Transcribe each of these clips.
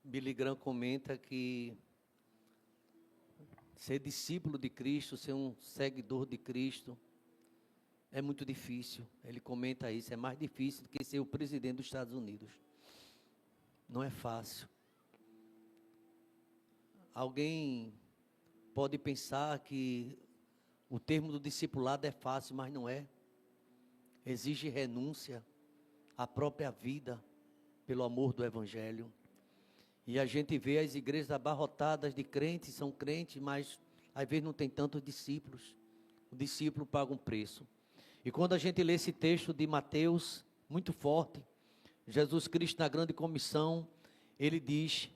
Billy Graham comenta que ser discípulo de Cristo, ser um seguidor de Cristo, é muito difícil. Ele comenta isso, é mais difícil do que ser o presidente dos Estados Unidos. Não é fácil. Alguém pode pensar que o termo do discipulado é fácil, mas não é. Exige renúncia à própria vida pelo amor do Evangelho. E a gente vê as igrejas abarrotadas de crentes, são crentes, mas às vezes não tem tantos discípulos. O discípulo paga um preço. E quando a gente lê esse texto de Mateus, muito forte, Jesus Cristo na grande comissão, ele diz: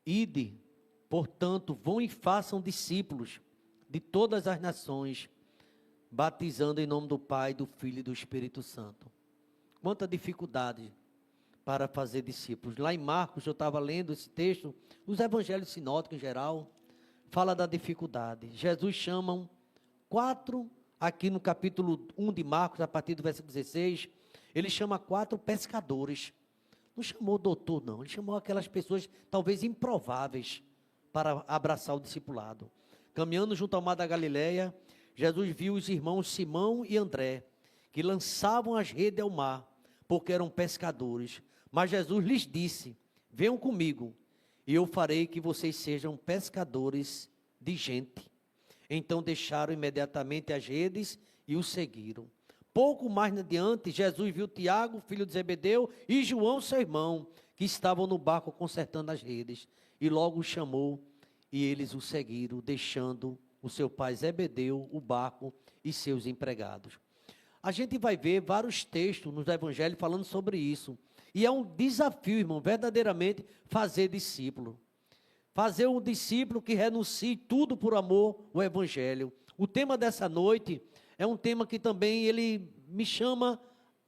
ide, portanto, vão e façam discípulos de todas as nações, batizando em nome do Pai, do Filho e do Espírito Santo. Quanta dificuldade para fazer discípulos. Lá em Marcos, eu estava lendo esse texto, os evangelhos sinóticos em geral, fala da dificuldade. Jesus chama 4, aqui no capítulo 1 de Marcos, a partir do versículo 16, ele chama 4 pescadores. Não chamou doutor, não. Ele chamou aquelas pessoas, talvez improváveis, para abraçar o discipulado. Caminhando junto ao mar da Galileia, Jesus viu os irmãos Simão e André, que lançavam as redes ao mar, porque eram pescadores. Mas Jesus lhes disse: venham comigo, e eu farei que vocês sejam pescadores de gente. Então deixaram imediatamente as redes e o seguiram. Pouco mais adiante, Jesus viu Tiago, filho de Zebedeu, e João, seu irmão, que estavam no barco consertando as redes. E logo o chamou, e eles o seguiram, deixando o seu pai Zebedeu, o barco e seus empregados. A gente vai ver vários textos nos evangelhos falando sobre isso. E é um desafio, irmão, verdadeiramente, fazer discípulo. Fazer um discípulo que renuncie tudo por amor ao evangelho. O tema dessa noite é um tema que também ele me chama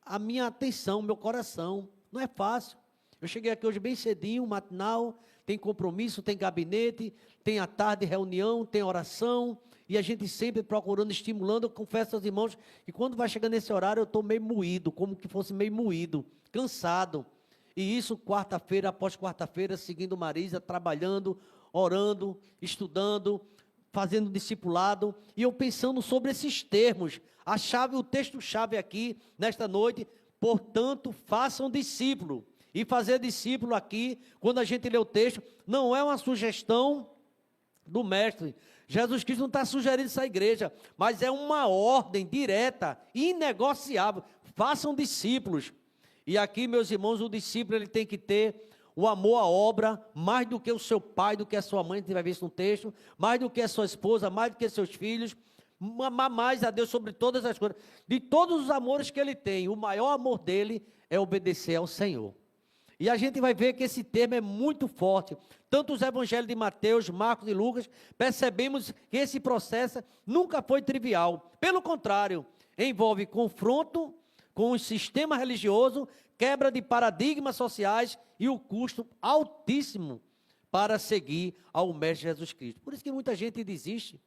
a minha atenção, meu coração. Não é fácil. Eu cheguei aqui hoje bem cedinho, matinal, tem compromisso, tem gabinete, tem à tarde reunião, tem oração, e a gente sempre procurando, estimulando. Eu confesso aos irmãos que quando vai chegando nesse horário eu estou meio moído, como que fosse meio moído, cansado. E isso quarta-feira após quarta-feira, seguindo Marisa, trabalhando, orando, estudando, fazendo discipulado, e eu pensando sobre esses termos. O texto-chave aqui, nesta noite: portanto, façam discípulo. E fazer discípulo aqui, quando a gente lê o texto, não é uma sugestão do mestre. Jesus Cristo não está sugerindo essa igreja, mas é uma ordem direta, inegociável. Façam discípulos. E aqui, meus irmãos, o discípulo ele tem que ter o amor à obra, mais do que o seu pai, do que a sua mãe, a gente vai ver isso no texto, mais do que a sua esposa, mais do que seus filhos, amar mais a Deus sobre todas as coisas. De todos os amores que ele tem, o maior amor dele é obedecer ao Senhor. E a gente vai ver que esse termo é muito forte. Tanto os evangelhos de Mateus, Marcos e Lucas, percebemos que esse processo nunca foi trivial. Pelo contrário, envolve confronto com o sistema religioso, quebra de paradigmas sociais e o custo altíssimo para seguir ao Mestre Jesus Cristo. Por isso que muita gente desiste.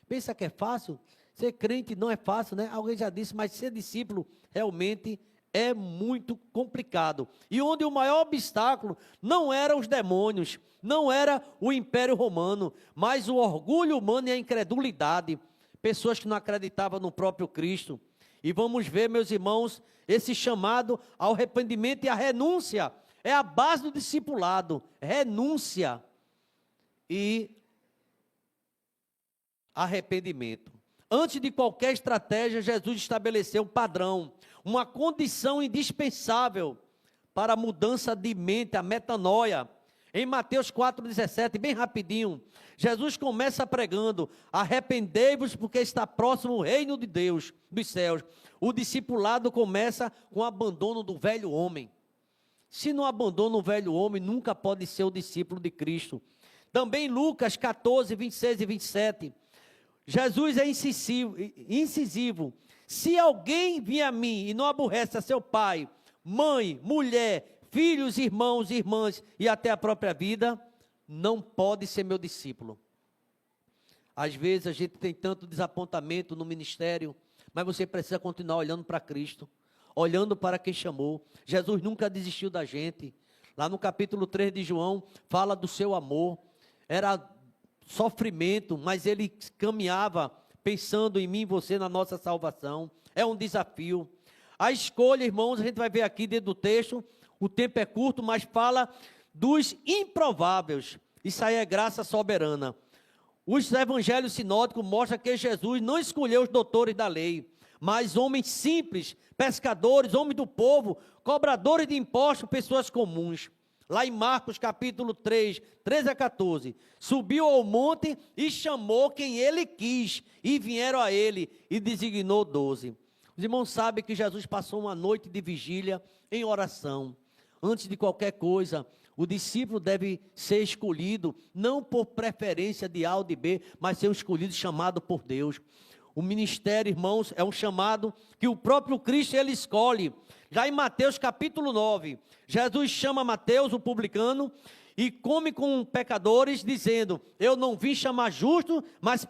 Pensa que é fácil. Ser crente não é fácil, né? Alguém já disse, mas ser discípulo realmente é muito complicado. E onde o maior obstáculo não eram os demônios, não era o Império Romano, mas o orgulho humano e a incredulidade. Pessoas que não acreditavam no próprio Cristo. E vamos ver, meus irmãos, esse chamado ao arrependimento e à renúncia. É a base do discipulado. Renúncia e arrependimento. Antes de qualquer estratégia, Jesus estabeleceu um padrão, uma condição indispensável para a mudança de mente, a metanoia. Em Mateus 4,17, bem rapidinho, Jesus começa pregando: arrependei-vos porque está próximo o reino de Deus, dos céus. O discipulado começa com o abandono do velho homem. Se não abandona o velho homem, nunca pode ser o discípulo de Cristo. Também Lucas 14, 26 e 27, Jesus é incisivo. Se alguém vir a mim e não aborrece a seu pai, mãe, mulher, filhos, irmãos, irmãs e até a própria vida, não pode ser meu discípulo. Às vezes a gente tem tanto desapontamento no ministério, mas você precisa continuar olhando para Cristo, olhando para quem chamou. Jesus nunca desistiu da gente. Lá no capítulo 3 de João, fala do seu amor. Era sofrimento, mas ele caminhava pensando em mim e você, na nossa salvação. É um desafio. A escolha, irmãos, a gente vai ver aqui dentro do texto, o tempo é curto, mas fala dos improváveis. Isso aí é graça soberana. Os evangelhos sinóticos mostram que Jesus não escolheu os doutores da lei, mas homens simples, pescadores, homens do povo, cobradores de impostos, pessoas comuns. Lá em Marcos capítulo 3, 13 a 14, subiu ao monte e chamou quem ele quis, e vieram a ele, e designou 12. Os irmãos sabem que Jesus passou uma noite de vigília em oração. Antes de qualquer coisa, o discípulo deve ser escolhido, não por preferência de A ou de B, mas ser um escolhido chamado por Deus. O ministério, irmãos, é um chamado que o próprio Cristo, ele escolhe. Já em Mateus capítulo 9, Jesus chama Mateus, o publicano, e come com pecadores, dizendo, eu não vim chamar justos, mas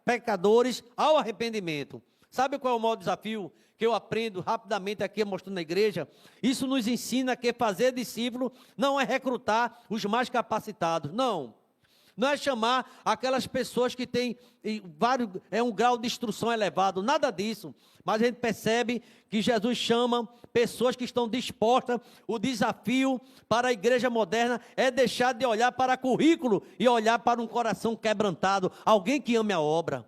pecadores ao arrependimento. Sabe qual é o maior desafio que eu aprendo rapidamente aqui, mostrando na igreja? Isso nos ensina que fazer discípulo não é recrutar os mais capacitados, não. Não é chamar aquelas pessoas que têm um grau de instrução elevado, nada disso. Mas a gente percebe que Jesus chama pessoas que estão dispostas. O desafio para a igreja moderna é deixar de olhar para currículo e olhar para um coração quebrantado, alguém que ame a obra.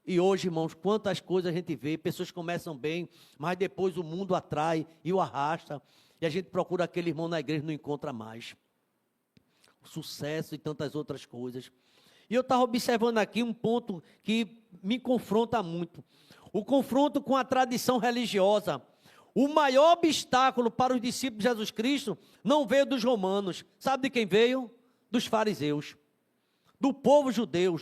E hoje, irmãos, quantas coisas a gente vê, pessoas começam bem, mas depois o mundo atrai e o arrasta, e a gente procura aquele irmão na igreja e não encontra mais. Sucesso e tantas outras coisas. E eu estava observando aqui um ponto que me confronta muito. O confronto com a tradição religiosa. O maior obstáculo para os discípulos de Jesus Cristo não veio dos romanos. Sabe de quem veio? Dos fariseus. Do povo judeu.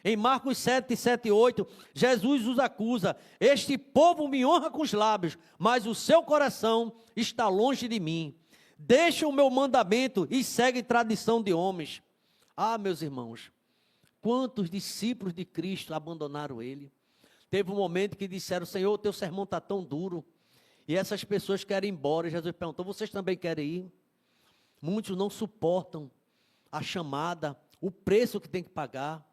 Em Marcos 7, 7 e 8, Jesus os acusa. Este povo me honra com os lábios, mas o seu coração está longe de mim. Deixa o meu mandamento e segue tradição de homens. Ah, meus irmãos, quantos discípulos de Cristo abandonaram ele? Teve um momento que disseram, Senhor, o teu sermão está tão duro. E essas pessoas querem ir embora. E Jesus perguntou, vocês também querem ir? Muitos não suportam a chamada, o preço que tem que pagar.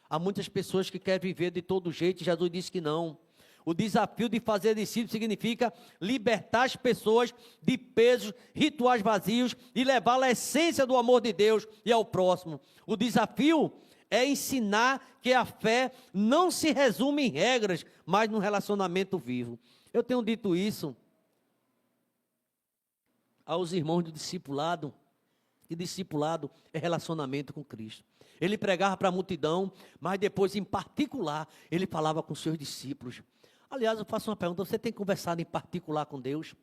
Há muitas pessoas que querem viver de todo jeito. E Jesus disse que não. O desafio de fazer discípulos significa libertar as pessoas de pesos, rituais vazios e levá-la à essência do amor de Deus e ao próximo. O desafio é ensinar que a fé não se resume em regras, mas num relacionamento vivo. Eu tenho dito isso aos irmãos do discipulado, e discipulado é relacionamento com Cristo. Ele pregava para a multidão, mas depois, em particular, ele falava com seus discípulos. Aliás, eu faço uma pergunta, você tem conversado em particular com Deus?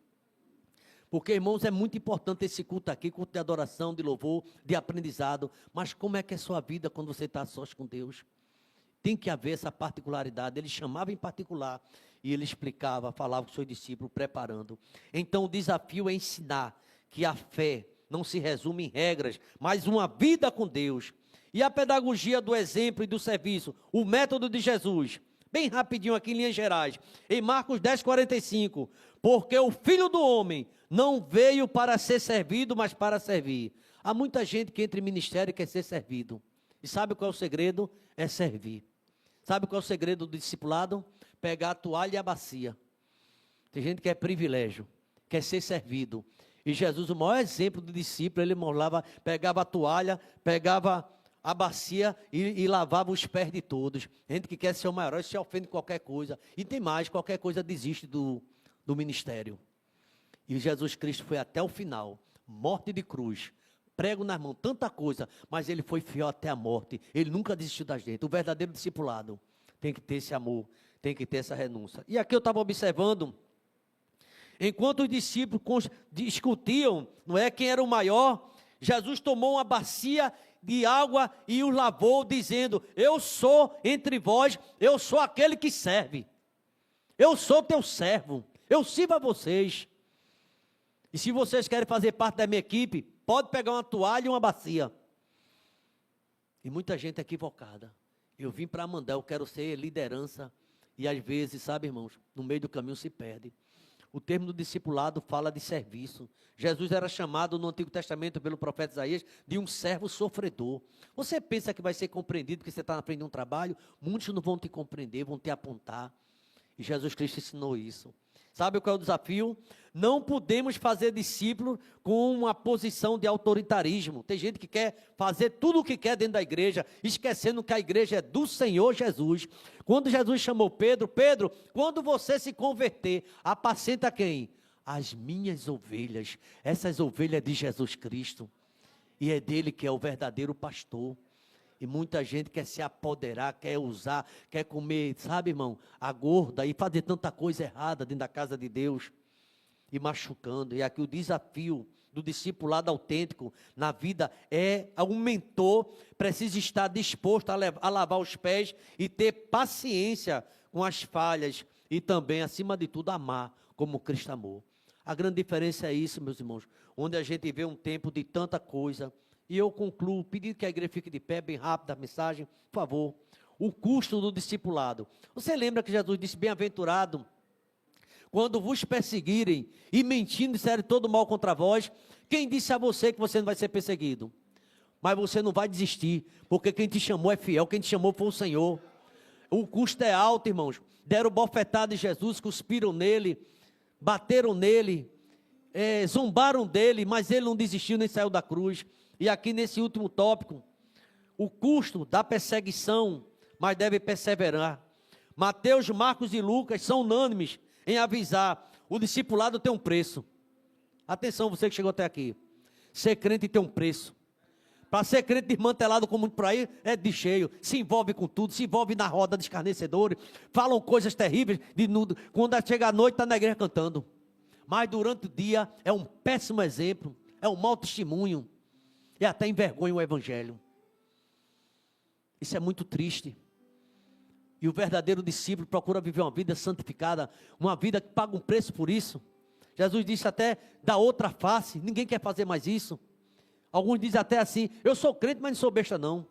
Porque, irmãos, é muito importante esse culto aqui, culto de adoração, de louvor, de aprendizado, mas como é que é a sua vida quando você está a sós com Deus? Tem que haver essa particularidade. Ele chamava em particular e ele explicava, falava com os seus discípulos, preparando. Então, o desafio é ensinar que a fé não se resume em regras, mas uma vida com Deus. E a pedagogia do exemplo e do serviço, o método de Jesus, bem rapidinho aqui em linhas gerais, em Marcos 10, 45, porque o Filho do Homem não veio para ser servido, mas para servir. Há muita gente que entra em ministério e quer ser servido. E sabe qual é o segredo? É servir. Sabe qual é o segredo do discipulado? Pegar a toalha e a bacia. Tem gente que é privilégio, quer ser servido. E Jesus, o maior exemplo do discípulo, ele pegava a toalha, pegava a bacia e lavava os pés de todos. Gente que quer ser o maior, se ofende qualquer coisa. E tem mais, qualquer coisa desiste do ministério. E Jesus Cristo foi até o final, morte de cruz, prego nas mãos, tanta coisa, mas ele foi fiel até a morte. Ele nunca desistiu da gente. O verdadeiro discipulado tem que ter esse amor, tem que ter essa renúncia. E aqui eu estava observando, enquanto os discípulos discutiam, não é, quem era o maior, Jesus tomou uma bacia de água e os lavou, dizendo, eu sou entre vós, eu sou aquele que serve, eu sou teu servo, eu sirvo a vocês, e se vocês querem fazer parte da minha equipe, pode pegar uma toalha e uma bacia. E muita gente é equivocada. Eu vim para mandar, eu quero ser liderança, e às vezes, sabe, irmãos, no meio do caminho se perde. O termo do discipulado fala de serviço. Jesus era chamado no Antigo Testamento pelo profeta Isaías de um servo sofredor. Você pensa que vai ser compreendido porque você está na frente de um trabalho? Muitos não vão te compreender, vão te apontar. E Jesus Cristo ensinou isso. Sabe qual é o desafio? Não podemos fazer discípulo com uma posição de autoritarismo. Tem gente que quer fazer tudo o que quer dentro da igreja, esquecendo que a igreja é do Senhor Jesus. Quando Jesus chamou Pedro, Pedro, quando você se converter, apacenta quem? As minhas ovelhas. Essas ovelhas de Jesus Cristo. E é dele que é o verdadeiro pastor. E muita gente quer se apoderar, quer usar, quer comer, sabe, irmão, a gorda e fazer tanta coisa errada dentro da casa de Deus e machucando. E aqui o desafio do discipulado autêntico na vida é um mentor precisa estar disposto a lavar os pés e ter paciência com as falhas e também, acima de tudo, amar como Cristo amou. A grande diferença é isso, meus irmãos, onde a gente vê um tempo de tanta coisa. E eu concluo, pedindo que a igreja fique de pé, bem rápido a mensagem, por favor. O custo do discipulado. Você lembra que Jesus disse, bem-aventurado, quando vos perseguirem e mentindo disserem todo mal contra vós, quem disse a você que você não vai ser perseguido? Mas você não vai desistir, porque quem te chamou é fiel, quem te chamou foi o Senhor. O custo é alto, irmãos. Deram bofetada em Jesus, cuspiram nele, bateram nele, zombaram dele, mas ele não desistiu nem saiu da cruz. E aqui nesse último tópico, o custo da perseguição, mas deve perseverar. Mateus, Marcos e Lucas são unânimes em avisar, o discipulado tem um preço. Atenção, você que chegou até aqui. Ser crente tem um preço. Para ser crente desmantelado como por aí, é de cheio. Se envolve com tudo, se envolve na roda de escarnecedores, falam coisas terríveis, quando chega a noite está na igreja cantando. Mas durante o dia é um péssimo exemplo, é um mau testemunho. E até envergonha o evangelho. Isso é muito triste. E o verdadeiro discípulo procura viver uma vida santificada, uma vida que paga um preço por isso. Jesus disse até da outra face, ninguém quer fazer mais isso. Alguns dizem até assim, eu sou crente, mas não sou besta não.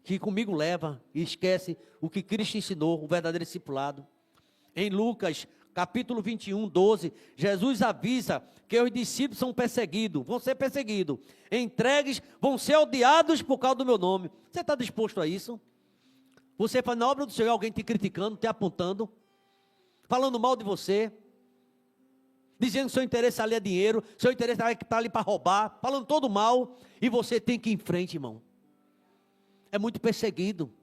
Que comigo leva e esquece o que Cristo ensinou, o verdadeiro discipulado. Em Lucas capítulo 21, 12, Jesus avisa que os discípulos são perseguidos, vão ser perseguidos, entregues, vão ser odiados por causa do meu nome. Você está disposto a isso? Você faz na obra do Senhor, alguém te criticando, te apontando, falando mal de você, dizendo que seu interesse ali é dinheiro, seu interesse está ali para roubar, falando todo mal, e você tem que ir em frente, irmão. É muito perseguido.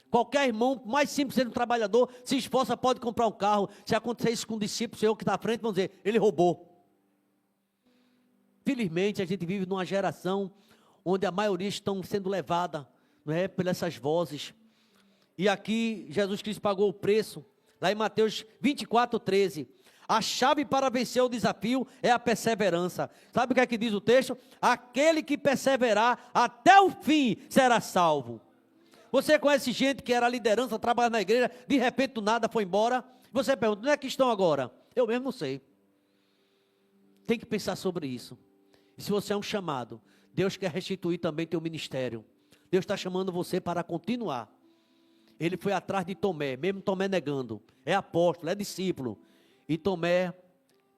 Qualquer irmão, mais simples sendo um trabalhador, se esforça, pode comprar um carro. Se acontecer isso com um discípulo, Senhor que está à frente, vão dizer, ele roubou. Felizmente, a gente vive numa geração onde a maioria estão sendo levada, não é, por essas vozes. E aqui, Jesus Cristo pagou o preço, lá em Mateus 24, 13. A chave para vencer o desafio é a perseverança. Sabe o que é que diz o texto? Aquele que perseverar até o fim será salvo. Você conhece gente que era liderança, trabalha na igreja, de repente do nada foi embora. Você pergunta, onde é que estão agora? Eu mesmo não sei. Tem que pensar sobre isso. E se você é um chamado, Deus quer restituir também teu ministério. Deus está chamando você para continuar. Ele foi atrás de Tomé, mesmo Tomé negando. É apóstolo, é discípulo. E Tomé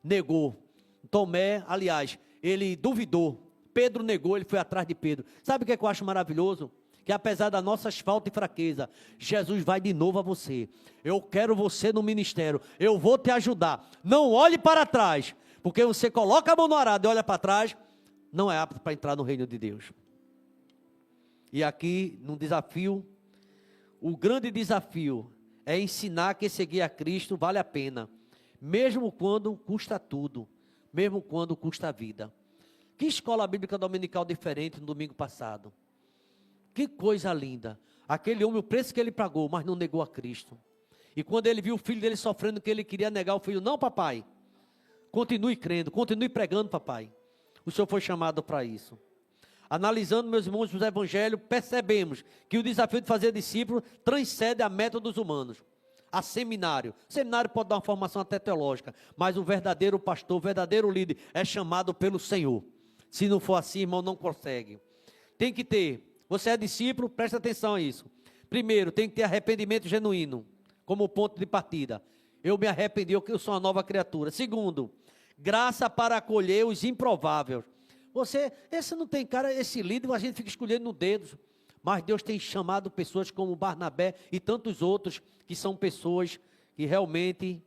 negou. Tomé, aliás, ele duvidou. Pedro negou, ele foi atrás de Pedro. Sabe o que é que eu acho maravilhoso? Que apesar das nossas faltas e fraqueza, Jesus vai de novo a você. Eu quero você no ministério, eu vou te ajudar. Não olhe para trás, porque você coloca a mão no arado e olha para trás, não é apto para entrar no reino de Deus. E aqui, num desafio, o grande desafio é ensinar que seguir a Cristo vale a pena, mesmo quando custa tudo, mesmo quando custa a vida. Que escola bíblica dominical diferente no domingo passado. Que coisa linda, aquele homem, o preço que ele pagou, mas não negou a Cristo. E quando ele viu o filho dele sofrendo, que ele queria negar o filho, não papai, continue crendo, continue pregando papai, o Senhor foi chamado para isso. Analisando, meus irmãos, os evangelhos, percebemos que o desafio de fazer discípulo transcende a métodos humanos, a seminário. Seminário pode dar uma formação até teológica, mas o verdadeiro pastor, o verdadeiro líder é chamado pelo Senhor. Se não for assim, irmão, não consegue. Tem que ter. Você é discípulo, presta atenção a isso. Primeiro, tem que ter arrependimento genuíno, como ponto de partida. Eu me arrependi, eu sou uma nova criatura. Segundo, graça para acolher os improváveis. Esse não tem cara, esse líder, a gente fica escolhendo no dedo. Mas Deus tem chamado pessoas como Barnabé e tantos outros, que são pessoas que realmente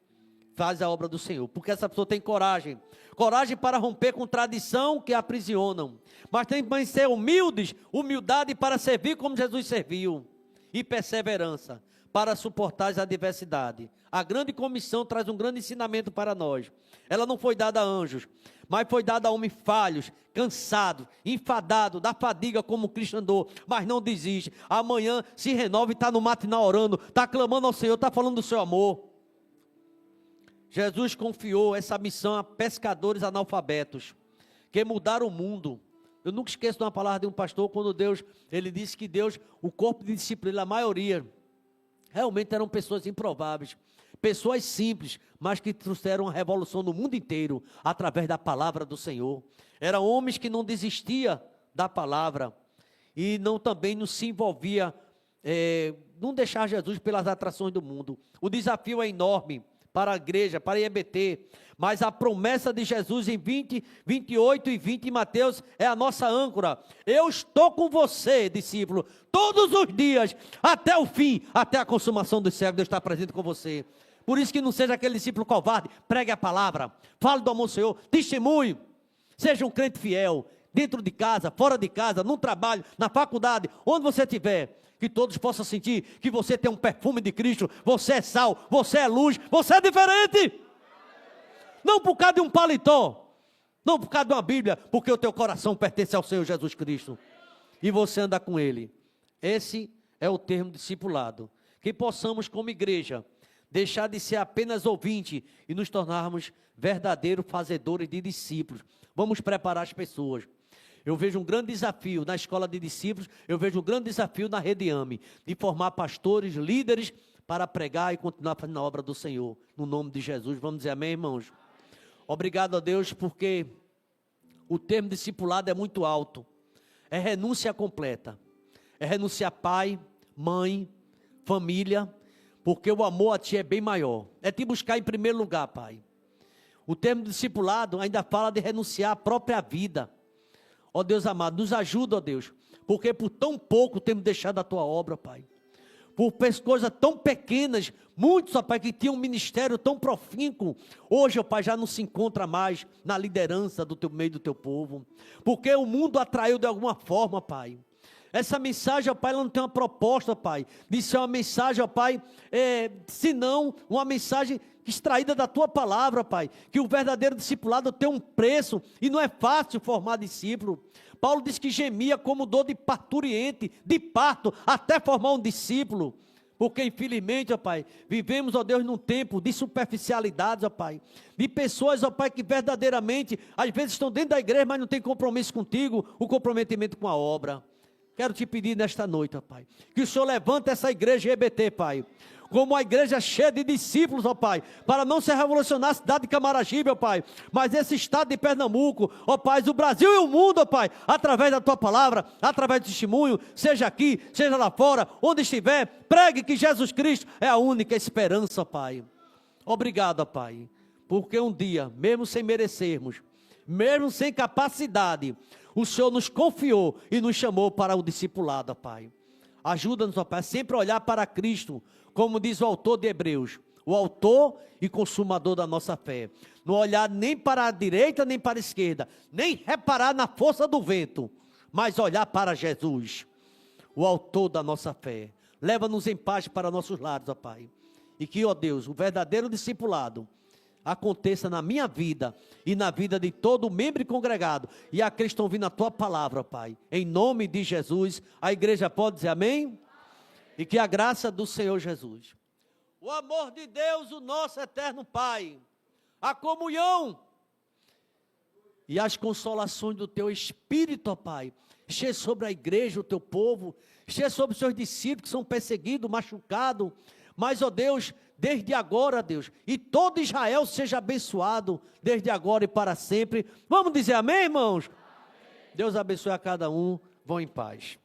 fazem a obra do Senhor. Porque essa pessoa tem coragem. Coragem para romper com tradição que a aprisionam. Mas tem que ser humildes, humildade para servir como Jesus serviu. E perseverança para suportar as adversidades. A grande comissão traz um grande ensinamento para nós. Ela não foi dada a anjos, mas foi dada a homens falhos, cansados, enfadados, da fadiga como Cristo andou, mas não desiste. Amanhã se renova e está no matinal orando, está clamando ao Senhor, está falando do seu amor. Jesus confiou essa missão a pescadores analfabetos, que mudaram o mundo. Eu nunca esqueço de uma palavra de um pastor, quando ele disse que Deus, o corpo de disciplina, a maioria, realmente eram pessoas improváveis, pessoas simples, mas que trouxeram uma revolução no mundo inteiro, através da palavra do Senhor. Eram homens que não desistiam da palavra, e também não se envolvia, não deixar Jesus pelas atrações do mundo. O desafio é enorme para a igreja, para a IEBT, mas a promessa de Jesus em 20, 28 e 20 em Mateus é a nossa âncora. Eu estou com você, discípulo, todos os dias, até o fim, até a consumação dos séculos. Deus está presente com você. Por isso que não seja aquele discípulo covarde, pregue a palavra, fale do amor do Senhor, testemunhe, seja um crente fiel, dentro de casa, fora de casa, no trabalho, na faculdade, onde você estiver. Que todos possam sentir que você tem um perfume de Cristo, você é sal, você é luz, você é diferente. Não por causa de um paletó, não por causa de uma Bíblia, porque o teu coração pertence ao Senhor Jesus Cristo. E você anda com Ele. Esse é o termo discipulado. Que possamos como igreja, deixar de ser apenas ouvinte e nos tornarmos verdadeiros fazedores de discípulos. Vamos preparar as pessoas. Eu vejo um grande desafio na escola de discípulos, eu vejo um grande desafio na Rede AME, de formar pastores, líderes, para pregar e continuar fazendo a obra do Senhor, no nome de Jesus. Vamos dizer amém, irmãos? Obrigado a Deus, porque o termo discipulado é muito alto, é renúncia completa, é renunciar pai, mãe, família, porque o amor a ti é bem maior, é te buscar em primeiro lugar, pai. O termo discipulado ainda fala de renunciar à própria vida. Ó Deus amado, nos ajuda, ó Deus, porque por tão pouco temos deixado a tua obra, Pai. Por coisas tão pequenas, muitos, ó Pai, que tinham um ministério tão profícuo, hoje, ó Pai, já não se encontra mais na liderança do teu meio do teu povo, porque o mundo atraiu de alguma forma, Pai. Essa mensagem, ó Pai, ela não tem uma proposta, Pai, de ser uma mensagem, ó Pai, senão uma mensagem extraída da tua palavra, Pai, que o verdadeiro discipulado tem um preço, e não é fácil formar discípulo. Paulo diz que gemia como dor de parturiente, de parto, até formar um discípulo, porque infelizmente, ó Pai, vivemos, ó Deus, num tempo de superficialidades, ó Pai, de pessoas, ó Pai, que verdadeiramente, às vezes estão dentro da igreja, mas não tem compromisso contigo, o comprometimento com a obra. Quero te pedir nesta noite, ó Pai, que o Senhor levante essa igreja EBT, Pai, como uma igreja cheia de discípulos, ó Pai, para não se revolucionar a cidade de Camaragibe, ó Pai, mas esse estado de Pernambuco, ó Pai, o Brasil e o mundo, ó Pai, através da tua palavra, através do testemunho, seja aqui, seja lá fora, onde estiver, pregue que Jesus Cristo é a única esperança, ó Pai. Obrigado, ó Pai, porque um dia, mesmo sem merecermos, mesmo sem capacidade, o Senhor nos confiou e nos chamou para o discipulado, ó Pai. Ajuda-nos, ó Pai, a sempre olhar para Cristo, como diz o autor de Hebreus, o autor e consumador da nossa fé. Não olhar nem para a direita, nem para a esquerda, nem reparar na força do vento, mas olhar para Jesus, o autor da nossa fé. Leva-nos em paz para nossos lares, ó Pai. E que, ó Deus, o verdadeiro discipulado aconteça na minha vida e na vida de todo membro congregado, e aqueles que estão ouvindo a tua palavra, Pai, em nome de Jesus. A igreja pode dizer amém? E que a graça do Senhor Jesus, o amor de Deus, o nosso eterno Pai, a comunhão e as consolações do teu Espírito, ó Pai, esteja sobre a igreja, o teu povo, esteja sobre os seus discípulos que são perseguidos, machucados, mas, ó Deus, desde agora, Deus, e todo Israel seja abençoado, desde agora e para sempre. Vamos dizer amém, irmãos? Amém. Deus abençoe a cada um, vão em paz.